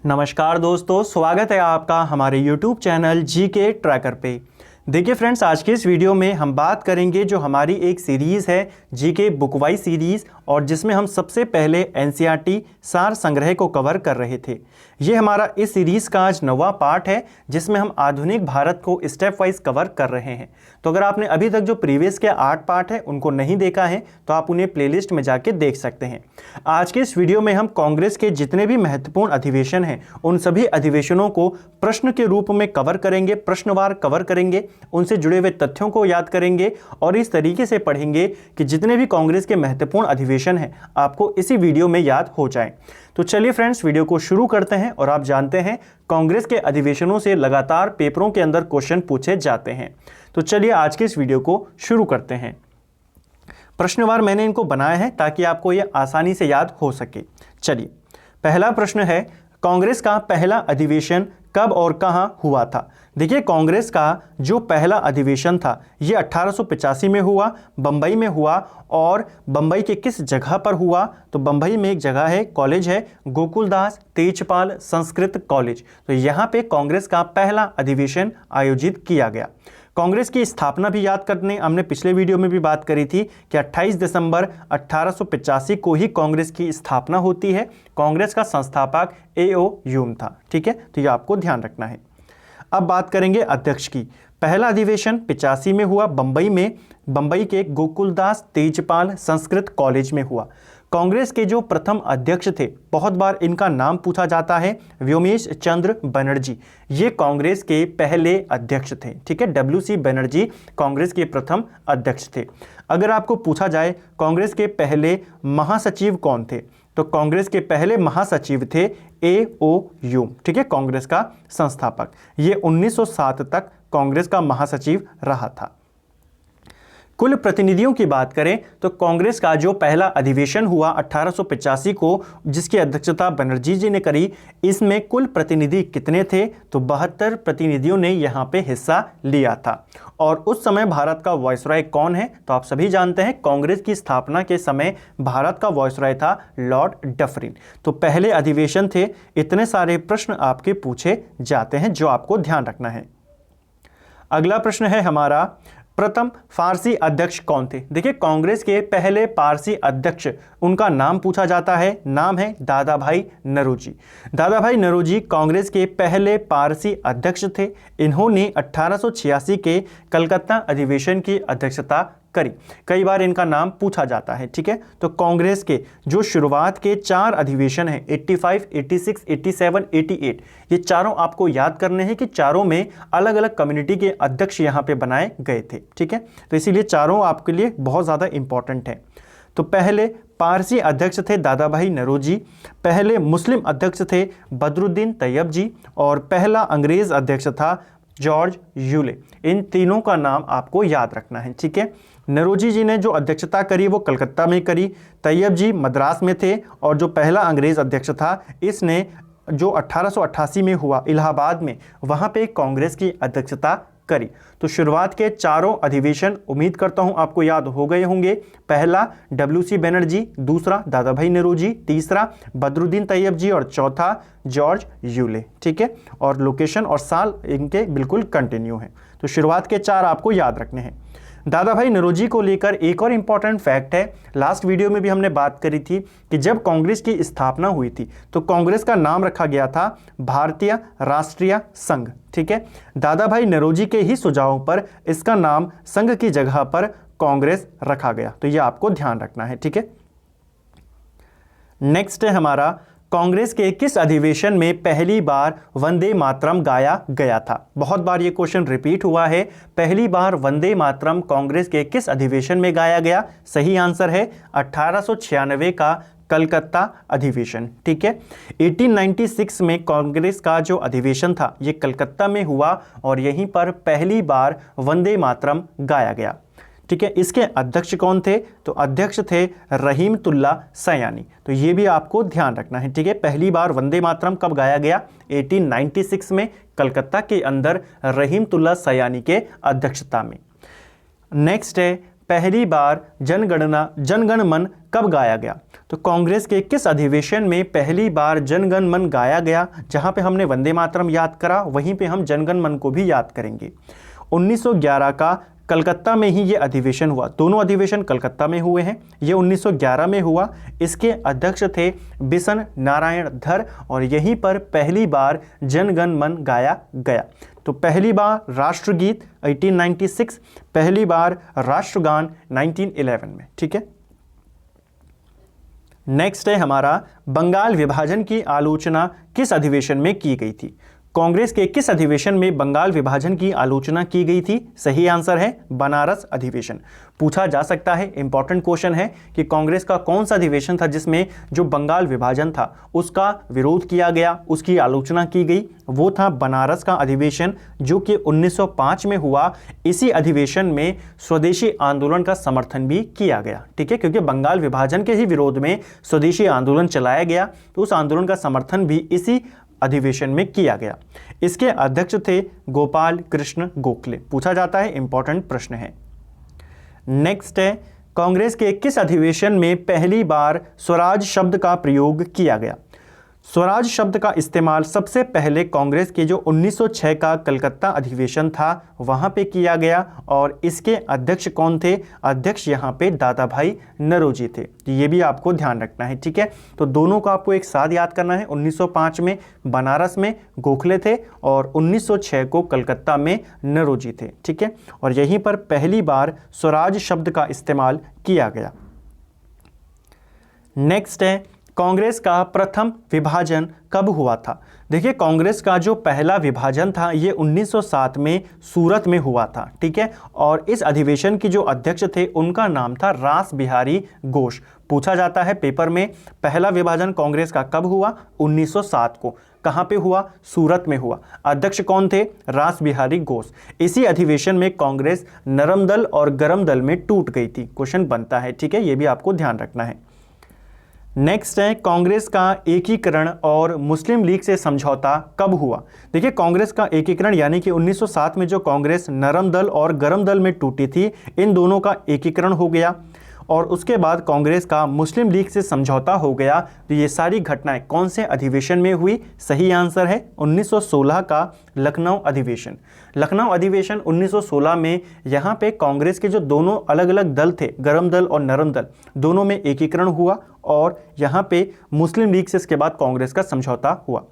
नमस्कार दोस्तों, स्वागत है आपका हमारे YouTube चैनल जीके ट्रैकर पे। देखिए फ्रेंड्स, आज के इस वीडियो में हम बात करेंगे जो हमारी एक सीरीज़ है जीके बुक वाइज सीरीज़, और जिसमें हम सबसे पहले एनसीईआरटी सार संग्रह को कवर कर रहे थे। ये हमारा इस सीरीज़ का आज 9वां पार्ट है, जिसमें हम आधुनिक भारत को स्टेप वाइज कवर कर रहे हैं। तो अगर आपने अभी तक जो प्रीवियस के 8 पार्ट है उनको नहीं देखा है तो आप उन्हें प्लेलिस्ट में जाके देख सकते हैं। आज के इस वीडियो में हम कांग्रेस के जितने भी महत्वपूर्ण अधिवेशन हैं उन सभी अधिवेशनों को प्रश्न के रूप में कवर करेंगे, प्रश्नवार कवर करेंगे, उनसे जुड़े हुए तथ्यों को याद करेंगे और इस तरीके से पढ़ेंगे कि जितने भी कांग्रेस के महत्वपूर्ण अधिवेशन हैं आपको इसी वीडियो में याद हो जाएं। तो चलिए फ्रेंड्स, वीडियो को शुरू करते हैं। और आप जानते हैं कांग्रेस के अधिवेशनों से लगातार पेपरों के अंदर क्वेश्चन पूछे जाते हैं। तो चलिए आज के इस वीडियो को शुरू करते हैं। प्रश्नवार मैंने इनको बनाया है ताकि आपको यह आसानी से याद हो सके। चलिए, पहला प्रश्न है, कांग्रेस का पहला अधिवेशन कब और कहां हुआ था? देखिए, कांग्रेस का जो पहला अधिवेशन था ये 1885 में हुआ, बंबई में हुआ। और बंबई के किस जगह पर हुआ? तो बंबई में एक जगह है, कॉलेज है, गोकुलदास तेजपाल संस्कृत कॉलेज। तो यहाँ पे कांग्रेस का पहला अधिवेशन आयोजित किया गया। कांग्रेस की स्थापना भी याद करने हमने पिछले वीडियो में भी बात करी थी कि 28 दिसंबर 1885 को ही कांग्रेस की स्थापना होती है। कांग्रेस का संस्थापक A.O. ह्यूम था। ठीक है, तो ये आपको ध्यान रखना है। अब बात करेंगे अध्यक्ष की। पहला अधिवेशन 85 में हुआ, बंबई में, बंबई के गोकुलदास तेजपाल संस्कृत कॉलेज में हुआ। कांग्रेस के जो प्रथम अध्यक्ष थे, बहुत बार इनका नाम पूछा जाता है, व्योमेश चंद्र बनर्जी। ये कांग्रेस के पहले अध्यक्ष थे। ठीक है, W.C. बनर्जी कांग्रेस के प्रथम अध्यक्ष थे। अगर आपको पूछा जाए कांग्रेस के पहले महासचिव कौन थे, तो कांग्रेस के पहले महासचिव थे A.O. ह्यूम। ठीक है, कांग्रेस का संस्थापक। ये 1907 तक कांग्रेस का महासचिव रहा था। कुल प्रतिनिधियों की बात करें तो कांग्रेस का जो पहला अधिवेशन हुआ 1885 को, जिसकी अध्यक्षता बनर्जी जी ने करी, इसमें कुल प्रतिनिधि कितने थे? तो 72 प्रतिनिधियों ने यहाँ पे हिस्सा लिया था। और उस समय भारत का वायसराय कौन है? तो आप सभी जानते हैं कांग्रेस की स्थापना के समय भारत का वायसराय था लॉर्ड डफरिन। तो पहले अधिवेशन थे। इतने सारे प्रश्न आपके पूछे जाते हैं जो आपको ध्यान रखना है। अगला प्रश्न है हमारा, प्रथम फारसी अध्यक्ष कौन थे? देखिए, कांग्रेस के पहले पारसी अध्यक्ष, उनका नाम पूछा जाता है, नाम है दादा भाई नौरोजी। दादा भाई नौरोजी कांग्रेस के पहले पारसी अध्यक्ष थे। इन्होंने 1886 के कलकत्ता अधिवेशन की अध्यक्षता करी। कई बार इनका नाम पूछा जाता है। ठीक है, तो कांग्रेस के जो शुरुआत के 4 अधिवेशन हैं, 85, 86, 87, 88, ये चारों आपको याद करने हैं कि चारों में अलग अलग कम्युनिटी के अध्यक्ष यहाँ पे बनाए गए थे। ठीक है, तो इसीलिए चारों आपके लिए बहुत ज़्यादा इंपॉर्टेंट है। तो पहले पारसी अध्यक्ष थे दादा भाई नौरोजी, पहले मुस्लिम अध्यक्ष थे बदरुद्दीन तैयब जी, और पहला अंग्रेज अध्यक्ष था जॉर्ज यूले। इन तीनों का नाम आपको याद रखना है। ठीक है, नौरोजी जी ने जो अध्यक्षता करी वो कलकत्ता में करी, तैयब जी मद्रास में थे, और जो पहला अंग्रेज अध्यक्ष था इसने जो 1888 में हुआ इलाहाबाद में, वहाँ पे कांग्रेस की अध्यक्षता करी। तो शुरुआत के चारों अधिवेशन उम्मीद करता हूं आपको याद हो गए होंगे। पहला W.C. बनर्जी, दूसरा दादा भाई नौरोजी, तीसरा बदरुद्दीन तैयब जी, और चौथा जॉर्ज यूले। ठीक है, और लोकेशन और साल इनके बिल्कुल कंटिन्यू है। तो शुरुआत के 4 आपको याद रखने हैं। दादा भाई नौरोजी को लेकर एक और इम्पॉर्टेंट फैक्ट है, लास्ट वीडियो में भी हमने बात करी थी कि जब कांग्रेस की स्थापना हुई थी तो कांग्रेस का नाम रखा गया था भारतीय राष्ट्रीय संघ। ठीक है, दादा भाई नौरोजी के ही सुझावों पर इसका नाम संघ की जगह पर कांग्रेस रखा गया। तो यह आपको ध्यान रखना है। ठीक है, नेक्स्ट है हमारा, कांग्रेस के किस अधिवेशन में पहली बार वंदे मातरम गाया गया था? बहुत बार ये क्वेश्चन रिपीट हुआ है। पहली बार वंदे मातरम कांग्रेस के किस अधिवेशन में गाया गया? सही आंसर है 1896 का कलकत्ता अधिवेशन। ठीक है, 1896 में कांग्रेस का जो अधिवेशन था ये कलकत्ता में हुआ, और यहीं पर पहली बार वंदे मातरम गाया गया। ठीक है, इसके अध्यक्ष कौन थे? तो अध्यक्ष थे रहीमतुल्ला सयानी। तो ये भी आपको ध्यान रखना है। ठीक है, पहली बार वंदे मातरम कब गाया गया? 1896 में कलकत्ता के अंदर रहीमतुल्ला सयानी के अध्यक्षता में। नेक्स्ट है, पहली बार जनगण मन कब गाया गया? तो कांग्रेस के किस अधिवेशन में पहली बार जनगण मन गाया गया? जहां पे हमने वंदे मातरम याद करा, वहीं पे हम जनगण मन को भी याद करेंगे। 1911 का कलकत्ता में ही ये अधिवेशन हुआ। दोनों अधिवेशन कलकत्ता में हुए हैं। ये 1911 में हुआ। इसके अध्यक्ष थे बिशन नारायण धर और यहीं पर पहली बार जनगण मन गाया गया। तो पहली बार राष्ट्रगीत 1896, पहली बार राष्ट्रगान 1911 में। ठीक है। नेक्स्ट है हमारा, बंगाल विभाजन की आलोचना किस अधिवेशन में की गई थी? कांग्रेस के किस अधिवेशन में बंगाल विभाजन की आलोचना की गई थी? सही आंसर है बनारस अधिवेशन। पूछा जा सकता है, इंपॉर्टेंट क्वेश्चन है कि कांग्रेस का कौन सा अधिवेशन था जिसमें जो बंगाल विभाजन था उसका विरोध किया गया, उसकी आलोचना की गई? वो था बनारस का अधिवेशन, जो कि 1905 में हुआ। इसी अधिवेशन में स्वदेशी आंदोलन का समर्थन भी किया गया। ठीक है, क्योंकि बंगाल विभाजन के ही विरोध में स्वदेशी आंदोलन चलाया गया, तो उस आंदोलन का समर्थन भी इसी अधिवेशन में किया गया। इसके अध्यक्ष थे गोपाल कृष्ण गोखले। पूछा जाता है, इंपॉर्टेंट प्रश्न है। नेक्स्ट है, कांग्रेस के किस अधिवेशन में पहली बार स्वराज शब्द का प्रयोग किया गया? स्वराज शब्द का इस्तेमाल सबसे पहले कांग्रेस के जो 1906 का कलकत्ता अधिवेशन था वहां पे किया गया और इसके अध्यक्ष कौन थे? अध्यक्ष यहां पे दादा भाई नौरोजी थे। ये भी आपको ध्यान रखना है। ठीक है, तो दोनों को आपको एक साथ याद करना है। 1905 में बनारस में गोखले थे और 1906 को कलकत्ता में नौरोजी थे। ठीक है, और यहीं पर पहली बार स्वराज शब्द का इस्तेमाल किया गया। नेक्स्ट है, कांग्रेस का प्रथम विभाजन कब हुआ था? देखिए, कांग्रेस का जो पहला विभाजन था ये 1907 में सूरत में हुआ था। ठीक है, और इस अधिवेशन की जो अध्यक्ष थे उनका नाम था रास बिहारी घोष। पूछा जाता है पेपर में, पहला विभाजन कांग्रेस का कब हुआ? 1907 को। कहां पे हुआ? सूरत में हुआ। अध्यक्ष कौन थे? रास बिहारी घोष। इसी अधिवेशन में कांग्रेस नरम दल और गरम दल में टूट गई थी। क्वेश्चन बनता है। ठीक है, ये भी आपको ध्यान रखना है। नेक्स्ट है, कांग्रेस का एकीकरण और मुस्लिम लीग से समझौता कब हुआ? देखिए, कांग्रेस का एकीकरण यानी कि 1907 में जो कांग्रेस नरम दल और गरम दल में टूटी थी, इन दोनों का एकीकरण हो गया और उसके बाद कांग्रेस का मुस्लिम लीग से समझौता हो गया। तो ये सारी घटनाएं कौन से अधिवेशन में हुई? सही आंसर है 1916 का लखनऊ अधिवेशन। लखनऊ अधिवेशन 1916 में यहाँ पे कांग्रेस के जो दोनों अलग अलग दल थे, गरम दल और नरम दल, दोनों में एकीकरण हुआ और यहाँ पे मुस्लिम लीग से इसके बाद कांग्रेस का समझौता हुआ।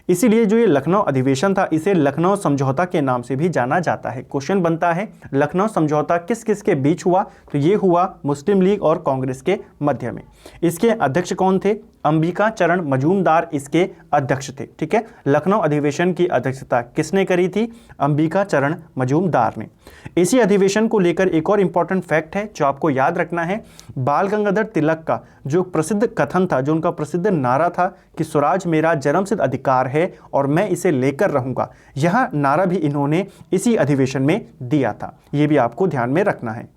इसीलिए जो ये लखनऊ अधिवेशन था इसे लखनऊ समझौता के नाम से भी जाना जाता है। क्वेश्चन बनता है, लखनऊ समझौता किस किस के बीच हुआ? तो ये हुआ मुस्लिम लीग और कांग्रेस के मध्य में। इसके अध्यक्ष कौन थे? अंबिका चरण मजूमदार इसके अध्यक्ष थे। ठीक है, लखनऊ अधिवेशन की अध्यक्षता किसने करी थी? अंबिका चरण मजूमदार ने। इसी अधिवेशन को लेकर एक और इंपॉर्टेंट फैक्ट है जो आपको याद रखना है। बाल गंगाधर तिलक का जो प्रसिद्ध कथन था, जो उनका प्रसिद्ध नारा था कि स्वराज मेरा जन्मसिद्ध अधिकार है और मैं इसे लेकर रहूंगा, यह नारा भी इन्होंने इसी अधिवेशन में दिया था। यह भी आपको ध्यान में रखना है।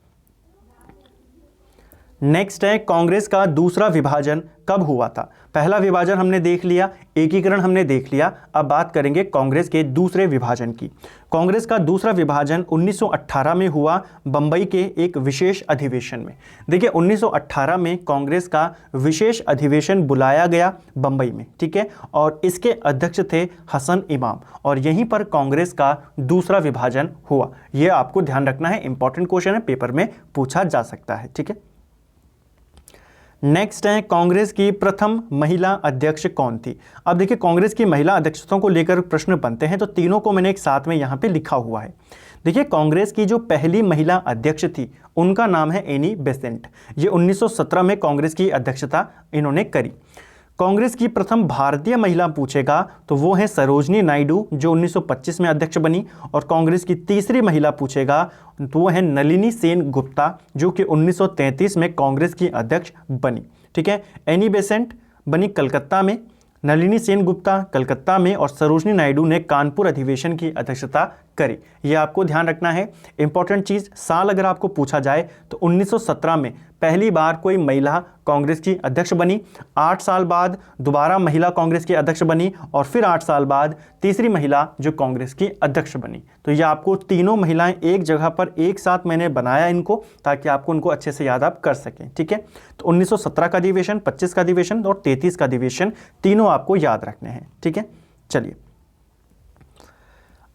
नेक्स्ट है, कांग्रेस का दूसरा विभाजन कब हुआ था? पहला विभाजन हमने देख लिया, एकीकरण हमने देख लिया। अब बात करेंगे कांग्रेस के दूसरे विभाजन की। कांग्रेस का दूसरा विभाजन 1918 में हुआ, बंबई के एक विशेष अधिवेशन में। देखिए, 1918 में कांग्रेस का विशेष अधिवेशन बुलाया गया बंबई में। ठीक है, और इसके अध्यक्ष थे हसन इमाम और यहीं पर कांग्रेस का दूसरा विभाजन हुआ। यह आपको ध्यान रखना है, इंपॉर्टेंट क्वेश्चन है, पेपर में पूछा जा सकता है। ठीक है, नेक्स्ट है, कांग्रेस की प्रथम महिला अध्यक्ष कौन थी? अब देखिए, कांग्रेस की महिला अध्यक्षताओं को लेकर प्रश्न बनते हैं, तो तीनों को मैंने एक साथ में यहां पे लिखा हुआ है। देखिए, कांग्रेस की जो पहली महिला अध्यक्ष थी उनका नाम है एनी बेसेंट। ये 1917 में कांग्रेस की अध्यक्षता इन्होंने करी। कांग्रेस की प्रथम भारतीय महिला पूछेगा तो वो है सरोजनी नायडू, जो 1925 में अध्यक्ष बनी। और कांग्रेस की तीसरी महिला पूछेगा तो वो है नलिनी सेन गुप्ता, जो कि 1933 में कांग्रेस की अध्यक्ष बनी। ठीक है, एनी बेसेंट बनी कलकत्ता में, नलिनी सेन गुप्ता कलकत्ता में और सरोजनी नायडू ने कानपुर अधिवेशन की अध्यक्षता करी। यह आपको ध्यान रखना है। इंपॉर्टेंट चीज़, साल अगर आपको पूछा जाए तो 1917 में पहली बार कोई महिला कांग्रेस की अध्यक्ष बनी, 8 साल बाद दोबारा महिला कांग्रेस की अध्यक्ष बनी और फिर 8 साल बाद तीसरी महिला जो कांग्रेस की अध्यक्ष बनी। तो ये आपको तीनों महिलाएं एक जगह पर एक साथ मैंने बनाया इनको, ताकि आपको उनको अच्छे से याद आप कर सकें। ठीक है, तो 1917 का अधिवेशन, 25 का अधिवेशन और 33 का अधिवेशन, तीनों आपको याद रखने हैं। ठीक है, चलिए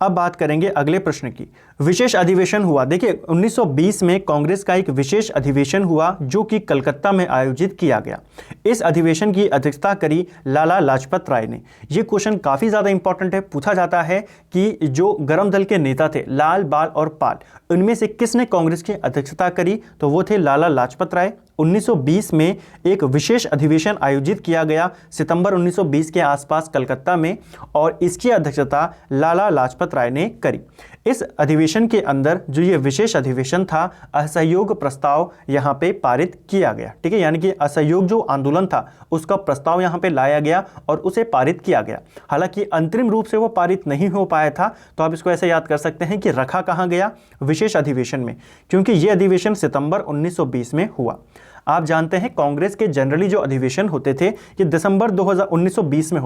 अब बात करेंगे अगले प्रश्न की। विशेष अधिवेशन हुआ, देखिए 1920 में कांग्रेस का एक विशेष अधिवेशन हुआ जो कि कलकत्ता में आयोजित किया गया। इस अधिवेशन की अध्यक्षता करी लाला लाजपत राय ने। यह क्वेश्चन काफ़ी ज़्यादा इंपॉर्टेंट है, पूछा जाता है कि जो गरम दल के नेता थे लाल, बाल और पाल, उनमें से किसने कांग्रेस की अध्यक्षता करी, तो वो थे लाला लाजपत राय। 1920 में एक विशेष अधिवेशन आयोजित किया गया सितंबर 1920 के आसपास कलकत्ता में, और इसकी अध्यक्षता लाला लाजपत राय ने करी। इस अधिवेशन के अंदर जो ये विशेष अधिवेशन था, असहयोग प्रस्ताव यहाँ पे पारित किया गया। ठीक है, यानी कि असहयोग जो आंदोलन था उसका प्रस्ताव यहाँ पे लाया गया और उसे पारित किया गया। हालांकि अंतरिम रूप से वो पारित नहीं हो पाया था, तो आप इसको ऐसे याद कर सकते हैं कि रखा कहाँ गया, विशेष अधिवेशन में, क्योंकि ये अधिवेशन सितंबर 1920 में हुआ। आप जानते हैं कांग्रेस के जनरली जो अधिवेशन होते थे ये दिसंबर 1920 में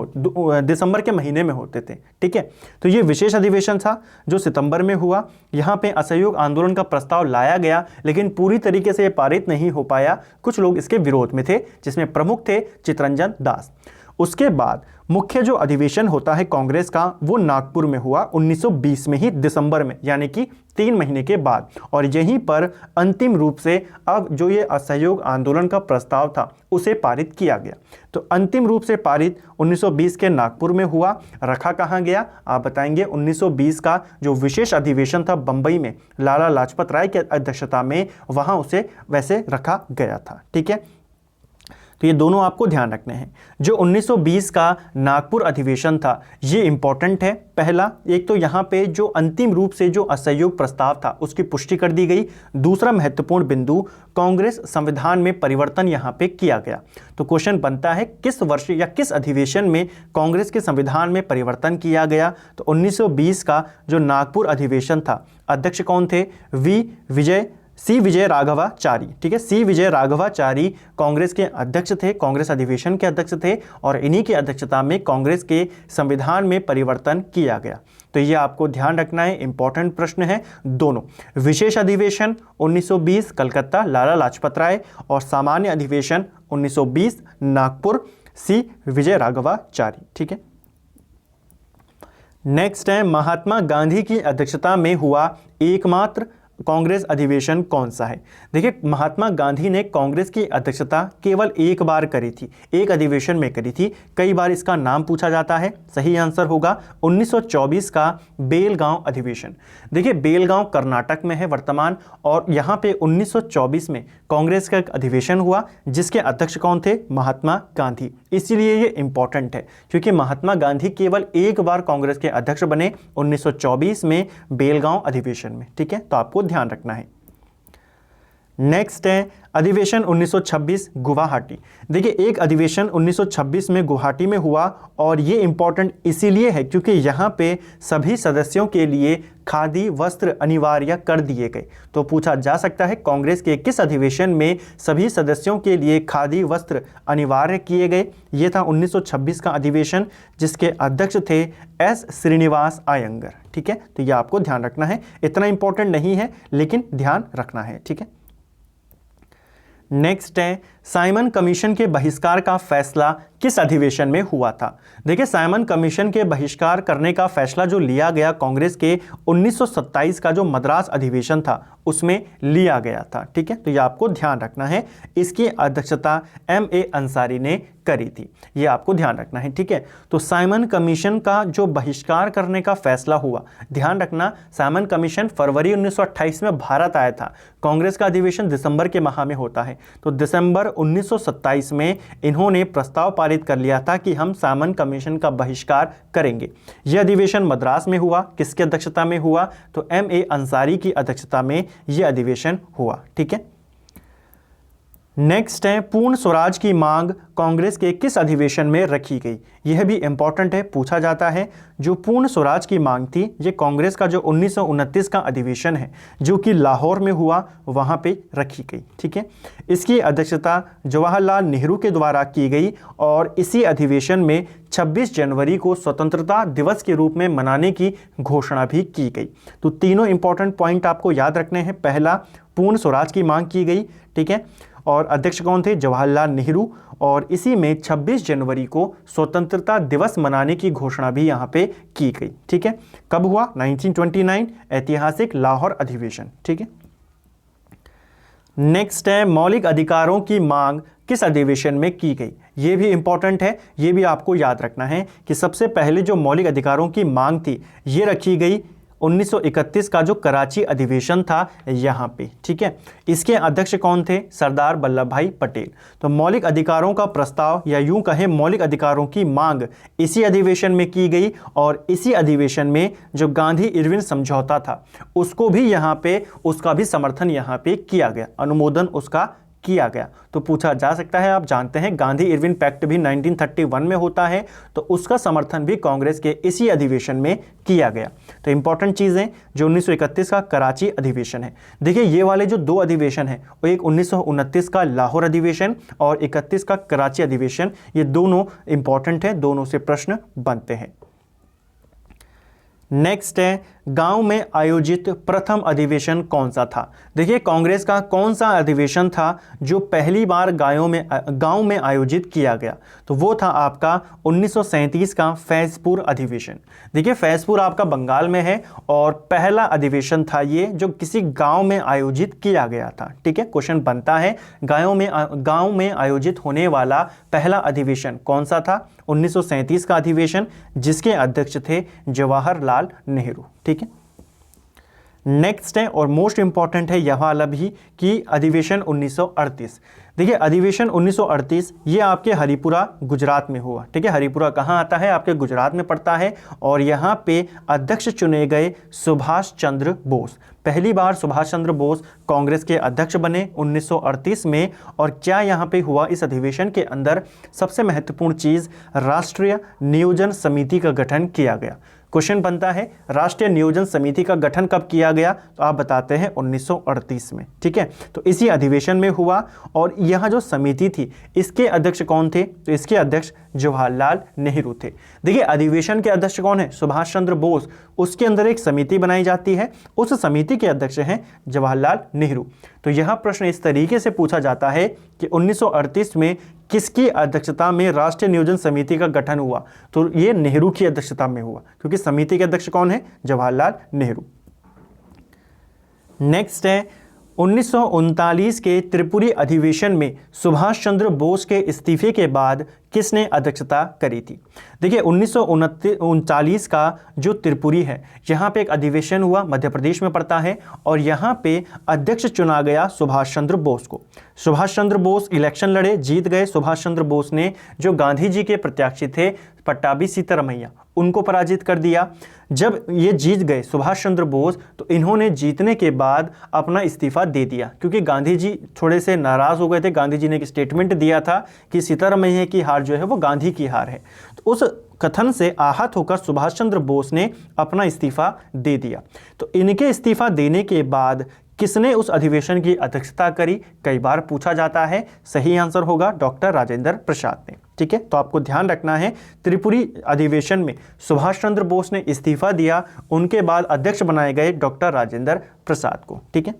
दिसंबर के महीने में होते थे। ठीक है, तो ये विशेष अधिवेशन था जो सितंबर में हुआ। यहाँ पे असहयोग आंदोलन का प्रस्ताव लाया गया, लेकिन पूरी तरीके से ये पारित नहीं हो पाया। कुछ लोग इसके विरोध में थे, जिसमें प्रमुख थे चित्तरंजन दास। उसके बाद मुख्य जो अधिवेशन होता है कांग्रेस का, वो नागपुर में हुआ 1920 में ही, दिसंबर में, यानी कि 3 महीने के बाद। और यहीं पर अंतिम रूप से अब जो ये असहयोग आंदोलन का प्रस्ताव था उसे पारित किया गया। तो अंतिम रूप से पारित 1920 के नागपुर में हुआ। रखा कहाँ गया, आप बताएंगे। 1920 का जो विशेष अधिवेशन था बंबई में लाला लाजपत राय की अध्यक्षता में, वहाँ उसे वैसे रखा गया था। ठीक है, तो ये दोनों आपको ध्यान रखने हैं। जो 1920 का नागपुर अधिवेशन था ये इंपॉर्टेंट है। पहला, एक तो यहाँ पे जो अंतिम रूप से जो असहयोग प्रस्ताव था उसकी पुष्टि कर दी गई। दूसरा महत्वपूर्ण बिंदु, कांग्रेस संविधान में परिवर्तन यहाँ पे किया गया। तो क्वेश्चन बनता है किस वर्ष या किस अधिवेशन में कांग्रेस के संविधान में परिवर्तन किया गया, तो 1920 का जो नागपुर अधिवेशन था, अध्यक्ष कौन थे, सी विजय राघवाचारी। ठीक है, सी विजय राघवाचारी कांग्रेस के अध्यक्ष थे, कांग्रेस अधिवेशन के अध्यक्ष थे, और इन्हीं की अध्यक्षता में कांग्रेस के संविधान में परिवर्तन किया गया। तो ये आपको ध्यान रखना है, इंपॉर्टेंट प्रश्न है दोनों। विशेष अधिवेशन 1920 कलकत्ता लाला लाजपत राय, और सामान्य अधिवेशन 1920 नागपुर सी विजय राघवाचारी। ठीक है, नेक्स्ट है महात्मा गांधी की अध्यक्षता में हुआ एकमात्र कांग्रेस अधिवेशन कौन सा है। देखिए, महात्मा गांधी ने कांग्रेस की अध्यक्षता केवल एक बार करी थी, एक अधिवेशन में करी थी। कई बार इसका नाम पूछा जाता है। सही आंसर होगा 1924 का बेलगांव अधिवेशन। देखिए, बेलगांव कर्नाटक में है वर्तमान, और यहाँ पे 1924 में कांग्रेस का एक अधिवेशन हुआ जिसके अध्यक्ष कौन थे, महात्मा गांधी। इसीलिए ये इंपॉर्टेंट है, क्योंकि महात्मा गांधी केवल एक बार कांग्रेस के अध्यक्ष बने 1924 में बेलगांव अधिवेशन में। ठीक है, तो आपको ध्यान रखना है। नेक्स्ट है अधिवेशन 1926 गुवाहाटी। देखिए, एक अधिवेशन 1926 में गुवाहाटी में हुआ, और ये इंपॉर्टेंट इसीलिए है क्योंकि यहाँ पे सभी सदस्यों के लिए खादी वस्त्र अनिवार्य कर दिए गए। तो पूछा जा सकता है कांग्रेस के किस अधिवेशन में सभी सदस्यों के लिए खादी वस्त्र अनिवार्य किए गए। ये था 1926 का अधिवेशन, जिसके अध्यक्ष थे एस श्रीनिवास अयंगर। ठीक है, तो ये आपको ध्यान रखना है, इतना इंपॉर्टेंट नहीं है लेकिन ध्यान रखना है। ठीक है, नेक्स्ट है साइमन कमीशन के बहिष्कार का फैसला किस अधिवेशन में हुआ था। देखिए, साइमन कमीशन के बहिष्कार करने का फैसला जो लिया गया कांग्रेस के 1927 का जो मद्रास अधिवेशन था उसमें लिया गया था। ठीक है, तो ये आपको ध्यान रखना है। इसकी अध्यक्षता M.A. अंसारी ने करी थी, ये आपको ध्यान रखना है। ठीक है, तो साइमन कमीशन का जो बहिष्कार करने का फैसला हुआ, ध्यान रखना, साइमन कमीशन फरवरी 1928 में भारत आया था। कांग्रेस का अधिवेशन दिसंबर के माह में होता है, तो दिसंबर 1927 में इन्होंने प्रस्ताव पारित कर लिया था कि हम साइमन कमीशन का बहिष्कार करेंगे। यह अधिवेशन मद्रास में हुआ। किसकी अध्यक्षता में हुआ, तो M.A. अंसारी की अध्यक्षता में यह अधिवेशन हुआ। ठीक है, नेक्स्ट है पूर्ण स्वराज की मांग कांग्रेस के किस अधिवेशन में रखी गई। यह भी इंपॉर्टेंट है, पूछा जाता है। जो पूर्ण स्वराज की मांग थी ये कांग्रेस का जो 1929 का अधिवेशन है जो कि लाहौर में हुआ वहां पे रखी गई। ठीक है, इसकी अध्यक्षता जवाहरलाल नेहरू के द्वारा की गई और इसी अधिवेशन में 26 जनवरी को स्वतंत्रता दिवस के रूप में मनाने की घोषणा भी की गई। तो तीनों इंपॉर्टेंट पॉइंट आपको याद रखने हैं। पहला, पूर्ण स्वराज की मांग की गई, ठीक है, और अध्यक्ष कौन थे, जवाहरलाल नेहरू, और इसी में 26 जनवरी को स्वतंत्रता दिवस मनाने की घोषणा भी यहाँ पे की गई। ठीक है, कब हुआ, 1929, ऐतिहासिक लाहौर अधिवेशन। ठीक है, नेक्स्ट है मौलिक अधिकारों की मांग किस अधिवेशन में की गई। ये भी इंपॉर्टेंट है, ये भी आपको याद रखना है कि सबसे पहले जो मौलिक अधिकारों की मांग थी ये रखी गई 1931 का जो कराची अधिवेशन था यहाँ पे। ठीक है, इसके अध्यक्ष कौन थे, सरदार वल्लभ भाई पटेल। तो मौलिक अधिकारों का प्रस्ताव या यूं कहें मौलिक अधिकारों की मांग इसी अधिवेशन में की गई और इसी अधिवेशन में जो गांधी इरविन समझौता था उसको भी यहाँ पे, उसका भी समर्थन यहाँ पे किया गया, अनुमोदन उसका किया गया। तो पूछा जा सकता है, आप जानते हैं गांधी इरविन पैक्ट भी 1931 में होता है, तो उसका समर्थन भी कांग्रेस के इसी अधिवेशन में किया गया। तो इंपॉर्टेंट चीज़ें, जो 1931 का कराची अधिवेशन है, देखिए ये वाले जो दो अधिवेशन हैं वो एक 1929 का लाहौर अधिवेशन और 31 का कराची अधिवेशन, ये दोनों इंपॉर्टेंट है, दोनों से प्रश्न बनते हैं। नेक्स्ट है गांव में आयोजित प्रथम अधिवेशन कौन सा था। देखिए कांग्रेस का कौन सा अधिवेशन था जो पहली बार गांव में आयोजित किया गया, तो वो था आपका 1937 का फैजपुर अधिवेशन। देखिए फैजपुर आपका बंगाल में है और पहला अधिवेशन था ये जो किसी गांव में आयोजित किया गया था। ठीक है, क्वेश्चन बनता है गांव में आयोजित होने वाला पहला अधिवेशन कौन सा था, 1937 का अधिवेशन, जिसके अध्यक्ष थे जवाहरलाल नेहरू। ठीक है, नेक्स्ट है और मोस्ट इंपॉर्टेंट है यह वाला भी कि अधिवेशन 1938। देखिए अधिवेशन 1938 ये आपके हरिपुरा गुजरात में हुआ। ठीक है, हरिपुरा कहाँ आता है, आपके गुजरात में पड़ता है और यहाँ पे अध्यक्ष चुने गए सुभाष चंद्र बोस। पहली बार सुभाष चंद्र बोस कांग्रेस के अध्यक्ष बने 1938 में। और क्या यहाँ पे हुआ, इस अधिवेशन के अंदर सबसे महत्वपूर्ण चीज़ राष्ट्रीय नियोजन समिति का गठन किया गया। क्वेश्चन बनता है राष्ट्रीय नियोजन समिति का गठन कब किया गया, तो आप बताते हैं 1938 में। ठीक है, तो इसी अधिवेशन में हुआ और यह जो समिति थी इसके अध्यक्ष कौन थे, तो इसके अध्यक्ष जवाहरलाल नेहरू थे। देखिए अधिवेशन के अध्यक्ष कौन है, सुभाष चंद्र बोस, उसके अंदर एक समिति बनाई जाती है, उस समिति के अध्यक्ष हैं जवाहरलाल नेहरू। तो यह प्रश्न इस तरीके से पूछा जाता है कि 1938 में किसकी अध्यक्षता में राष्ट्रीय नियोजन समिति का गठन हुआ, तो ये नेहरू की अध्यक्षता में हुआ, क्योंकि समिति के अध्यक्ष कौन है, जवाहरलाल नेहरू। नेक्स्ट है 1939 के त्रिपुरी अधिवेशन में सुभाष चंद्र बोस के इस्तीफे के बाद किसने अध्यक्षता करी थी। देखिए 1939 का जो त्रिपुरी है यहाँ पे एक अधिवेशन हुआ, मध्य प्रदेश में पड़ता है और यहाँ पे अध्यक्ष चुना गया सुभाष चंद्र बोस को। सुभाष चंद्र बोस इलेक्शन लड़े, जीत गए। सुभाष चंद्र बोस ने जो गांधी जी के प्रत्याशी थे पट्टाभी सीतारमैया, उनको पराजित कर दिया। जब ये जीत गए सुभाष चंद्र बोस, तो इन्होंने जीतने के बाद अपना इस्तीफा दे दिया, क्योंकि गांधी जी थोड़े से नाराज हो गए थे। गांधी जी ने एक स्टेटमेंट दिया था कि सीतारमैया की हार जो है वो गांधी की हार है। तो उस कथन से आहत होकर सुभाष चंद्र बोस ने अपना इस्तीफा दे दिया। तो इनके इस्तीफा देने के बाद किसने उस अधिवेशन की अध्यक्षता करी, कई बार पूछा जाता है। सही आंसर होगा डॉक्टर राजेंद्र प्रसाद ने। ठीक है, तो आपको ध्यान रखना है त्रिपुरी अधिवेशन में सुभाष चंद्र बोस ने इस्तीफा दिया, उनके बाद अध्यक्ष बनाए गए डॉक्टर राजेंद्र प्रसाद को। ठीक है,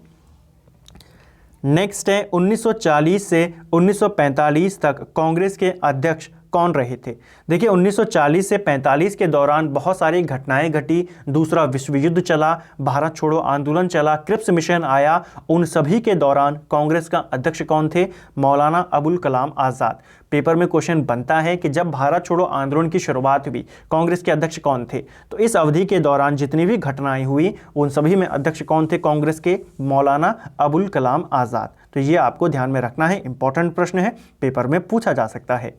नेक्स्ट है 1940 से 1945 तक कांग्रेस के अध्यक्ष कौन रहे थे। देखिए 1940 से 45 के दौरान बहुत सारी घटनाएं घटी। दूसरा विश्व युद्ध चला, भारत छोड़ो आंदोलन चला, क्रिप्स मिशन आया। उन सभी के दौरान कांग्रेस का अध्यक्ष कौन थे, मौलाना अबुल कलाम आज़ाद। पेपर में क्वेश्चन बनता है कि जब भारत छोड़ो आंदोलन की शुरुआत हुई कांग्रेस के अध्यक्ष कौन थे, तो इस अवधि के दौरान जितनी भी घटनाएं हुई उन सभी में अध्यक्ष कौन थे कांग्रेस के, मौलाना अबुल कलाम आज़ाद। तो ये आपको ध्यान में रखना है, इंपॉर्टेंट प्रश्न है, पेपर में पूछा जा सकता है।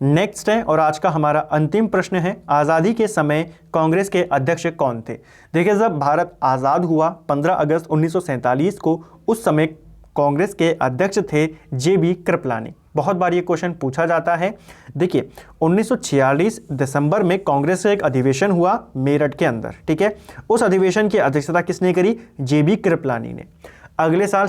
नेक्स्ट है और आज का हमारा अंतिम प्रश्न है, आज़ादी के समय कांग्रेस के अध्यक्ष कौन थे। देखिए जब भारत आज़ाद हुआ 15 अगस्त 1947 को, उस समय कांग्रेस के अध्यक्ष थे JB कृपलानी। बहुत बार ये क्वेश्चन पूछा जाता है। देखिए 1946 दिसंबर में कांग्रेस का एक अधिवेशन हुआ मेरठ के अंदर, ठीक है। उस अधिवेशन की अध्यक्षता किसने करी? JB कृपलानी ने। अगले साल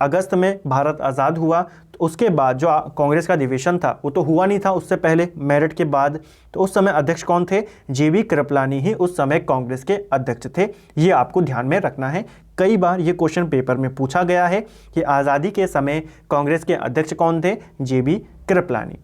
अगस्त में भारत आज़ाद हुआ, तो उसके बाद जो कांग्रेस का अधिवेशन था वो तो हुआ नहीं था उससे पहले, मेरठ के बाद। तो उस समय अध्यक्ष कौन थे? JB कृपलानी ही उस समय कांग्रेस के अध्यक्ष थे। ये आपको ध्यान में रखना है। कई बार ये क्वेश्चन पेपर में पूछा गया है कि आज़ादी के समय कांग्रेस के अध्यक्ष कौन थे? JB कृपलानी।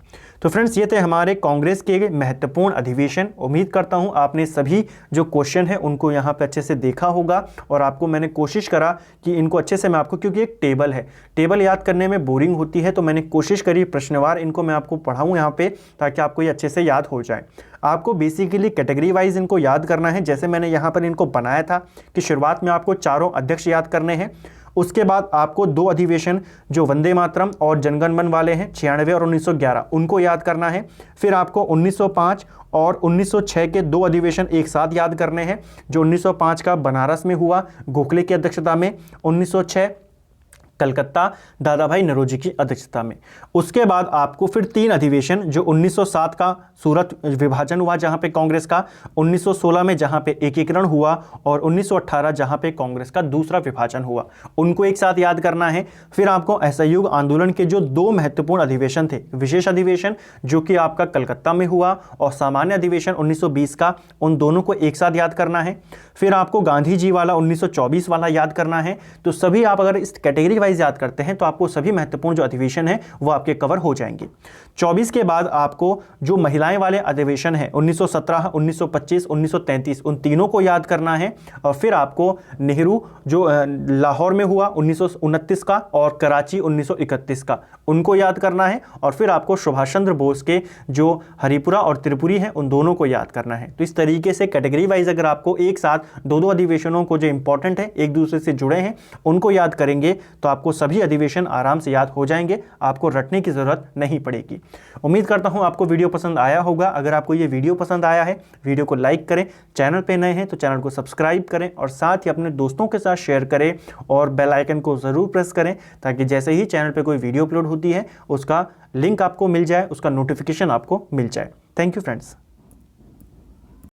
तो फ्रेंड्स ये थे हमारे कांग्रेस के महत्वपूर्ण अधिवेशन। उम्मीद करता हूँ आपने सभी जो क्वेश्चन है उनको यहाँ पे अच्छे से देखा होगा, और आपको मैंने कोशिश करा कि इनको अच्छे से मैं आपको, क्योंकि एक टेबल है, टेबल याद करने में बोरिंग होती है, तो मैंने कोशिश करी प्रश्नवार इनको मैं आपको पढ़ाऊँ यहाँ पे, ताकि आपको ये अच्छे से याद हो जाए। आपको बेसिकली कैटेगरी वाइज इनको याद करना है, जैसे मैंने यहाँ पर इनको बनाया था कि शुरुआत में आपको चारों अध्यक्ष याद करने हैं। उसके बाद आपको 2 अधिवेशन जो वंदे मातरम और जनगण मन वाले हैं 96 और 1911, उनको याद करना है। फिर आपको 1905 और 1906 के 2 अधिवेशन एक साथ याद करने हैं, जो 1905 का बनारस में हुआ गोखले की अध्यक्षता में, 1906 कलकत्ता दादा भाई नौरोजी की अध्यक्षता में। उसके बाद आपको फिर 3 अधिवेशन, जो 1907 का सूरत विभाजन हुआ जहां पे कांग्रेस का, 1916 में जहां पे एकीकरण हुआ, और 1918 जहां पे कांग्रेस का दूसरा विभाजन हुआ, उनको एक साथ याद करना है। फिर आपको असहयोग आंदोलन के जो 2 महत्वपूर्ण अधिवेशन थे, विशेष अधिवेशन जो कि आपका कलकत्ता में हुआ, और सामान्य अधिवेशन 1920 का, उन दोनों को एक साथ याद करना है। फिर आपको गांधी जी वाला 1924 वाला याद करना है। तो सभी आप अगर इस कैटेगरी वाइज याद करते हैं तो आपको सभी महत्वपूर्ण जो अधिवेशन है वो आपके कवर हो जाएंगे। 24 के बाद आपको जो महिलाएं वाले अधिवेशन है 1917, 1925, 1933, उन तीनों को याद करना है। और फिर आपको नेहरू जो लाहौर में हुआ 1929 का, और कराची 1931 का, उनको याद करना है। और फिर आपको सुभाष चंद्र बोस के जो हरिपुरा और त्रिपुरी हैं उन दोनों को याद करना है। तो इस तरीके से कैटेगरी वाइज अगर आपको एक साथ 2-2 अधिवेशनों को जो इंपॉर्टेंट है, एक दूसरे से जुड़े हैं, उनको याद करेंगे तो आपको सभी अधिवेशन आराम से याद हो जाएंगे, आपको रटने की जरूरत नहीं पड़ेगी। उम्मीद करता हूं आपको वीडियो पसंद आया होगा। अगर आपको ये वीडियो पसंद आया है, वीडियो को लाइक करें, चैनल पे नए हैं तो चैनल को सब्सक्राइब करें, और साथ ही अपने दोस्तों के साथ शेयर करें, और बेल आइकन को जरूर प्रेस करें, ताकि जैसे ही चैनल पे कोई वीडियो अपलोड होती है उसका लिंक आपको मिल जाए, उसका नोटिफिकेशन आपको मिल जाए। Thank you friends.